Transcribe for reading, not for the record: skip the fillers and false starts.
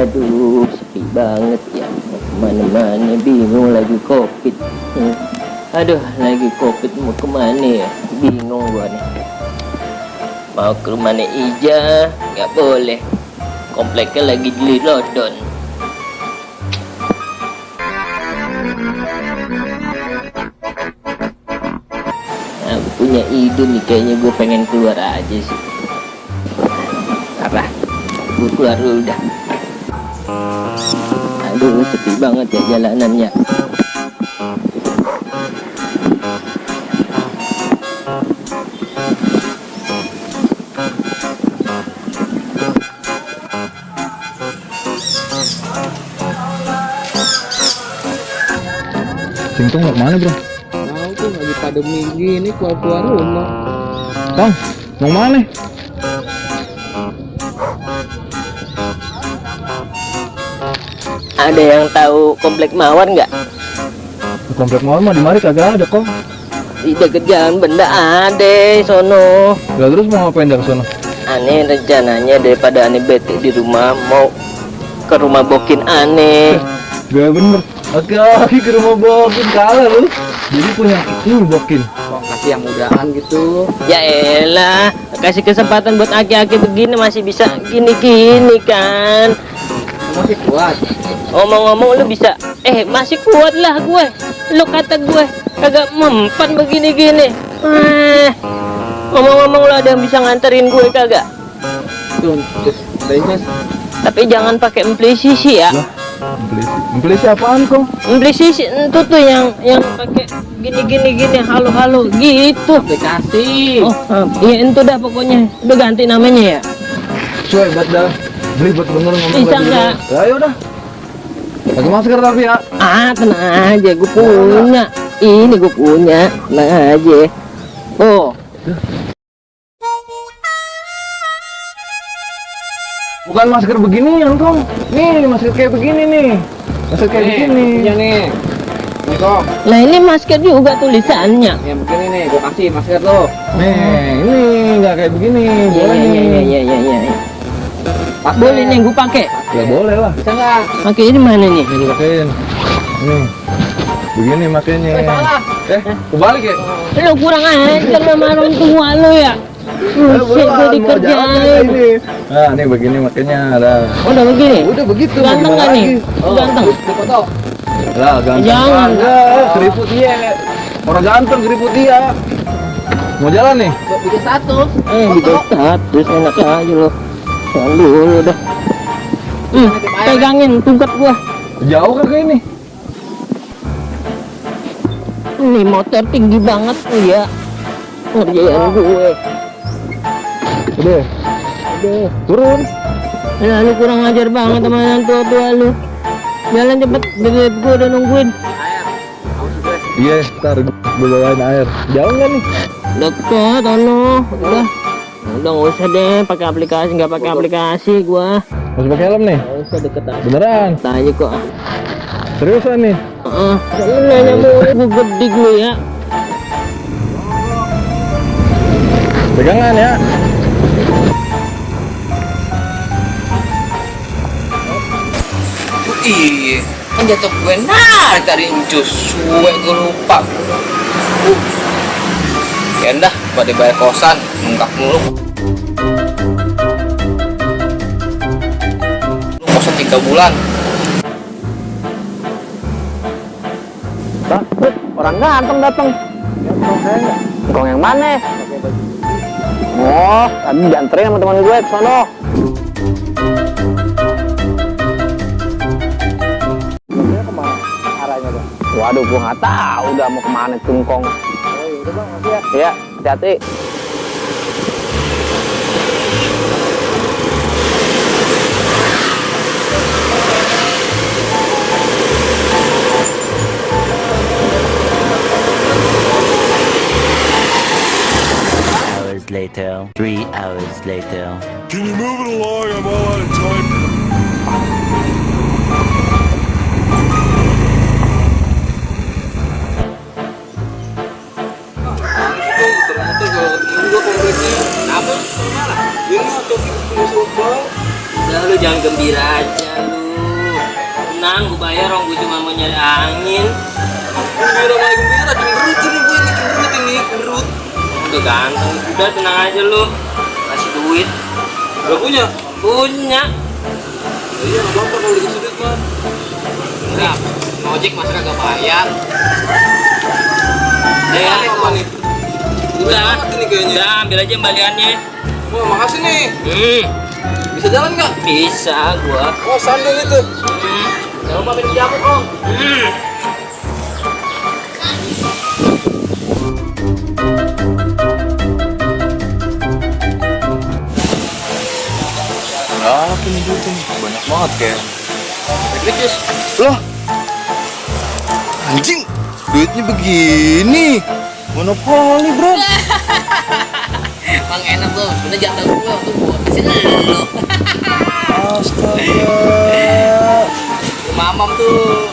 Aduh, sepi banget ya. Mau kemana-mana bingung, lagi covid. Aduh, lagi covid mau kemana ya? Bingung gua nih. Mau ke rumah Nek Ija, nggak boleh. Kompleknya lagi di lockdown. Nah, gua punya ide nih, kayaknya gue pengen keluar aja sih. Apa? Gue keluar dulu dah. Aduh, sepi banget ya jalanannya. Singkong mau kemana, bro? Mau tuh lagi pandemi gini keluar rumah. Bang, mau mana? Ada yang tahu komplek Mawar nggak? Komplek mall mah di mari kagak ada kok. Di deket jalan benda ada sono. Lah terus mau ngapain dari sono? Aneh rencananya daripada aneh bete di rumah mau ke rumah Bokin aneh. Gak bener. Oke, ke rumah Bokin kalah lu. Jadi punya itu Bokin. Kok kasih yang mudahan gitu. Ya elah, kasih kesempatan buat aki-aki begini masih bisa gini-gini kan. Masih kuat. Ngomong-ngomong lu bisa, masih kuat lah gue. Lu kata gue kagak mempan begini-gini. Ngomong-ngomong lu ada yang bisa nganterin gue kagak? Tuh, Mas. Tapi jangan pakai implisisi ya. Beli apaan kok? Implisisi itu tuh yang pakai gini halo gitu. Aplikasi. Oh, iya itu dah pokoknya. Udah ganti namanya ya. Cuy, buat dah. Beli buat bener ngomong. Bisa nggak? Ya ayo dah. Pakai masker tapi ya. Tenang aja, gue punya. Ini gue punya, tenang aja. Oh, Bukan masker begini yang kong. Nih, masker kayak begini nih. Masker kayak begini. Punya nih. Nih kok. lah ini masker juga tulisannya. Yang begini nih, gua kasih masker lo. Nih, ini nggak kayak begini. Boleh nih. Boleh nih gue pakai. Ya boleh lah. Bisa nggak? Pakai ini mana nih? Ini pakein. Nih. Begini makanya. Salah. Kebalik ya? Lo kurang ajar sama orang tua lo ya. Buset, gue dikerjain. Nah, ini begini makanya ada. Oh, udah begini? Udah begitu. Ganteng gimana gak nih? lagi? Ganteng. Foto. Lah, ganteng. Jangan. Keriput dia. Orang ganteng keriput dia. Mau jalan nih? Buat bikin status. Bikin status enak aja lo. Jangan dulu dah. Pegangin tungkat gua. Jauh kagak ini? Ini motor tinggi banget tuh ya. Ngerjain gue. Udah. Turun. Ya, lu kurang ajar banget sama yang tua-tua lu. Jalan cepet, bebek gue udah nungguin. Iya, ntar gue bawain air. Jauh nggak nih? Deket, udah nggak usah deh pakai aplikasi, nggak pakai aplikasi gua. Masih pakai helm nih? Nggak usah deket aja. Beneran? Tanya kok. Seriusan nih? Lu nanya mulu, gue gedik lu ya. Pegangan ya. Iya, kan jatuh gue tadi jus, suwe gue lupa. Ya udah, pada bayar kosan, nunggak mulu. Lu kosan 3 bulan. Orang ganteng datang. Engkong yang mana? Oh, tadi dianterin sama teman gue ke sono. Waduh, gua nggak tahu udah mau kemana Cungkong. Udah bang, makasih ya. Iya, hati-hati. later. 3 hours later. Can you move it along? I'm all out of time. Udah lu jangan gembira aja lu. Tenang, gue bayar orang gue cuma mau nyari angin. Gembira malah gembira, cemberut ini gue ini cemberut. Udah ganteng, udah tenang aja lu. Kasih duit. Gak punya? Punya. Iya, nggak apa-apa kalau dikasih duit mah. Enggak, ngojek masa kagak bayar. Ya, apa nih? Udah, Banget ini kayaknya. udah ambil aja kembaliannya. Wah, makasih nih. Bisa jalan nggak? Bisa gua. Oh, sandal itu. Jangan lupa minum jamu, Om. Berapa nih duitnya nih? Banyak banget kayak. Lucu. Loh, anjing, duitnya begini. Monopoli bro. Bang enak tuh, sebenernya jangan gua tuh gua kasih lu. Astaga. Mamam tuh.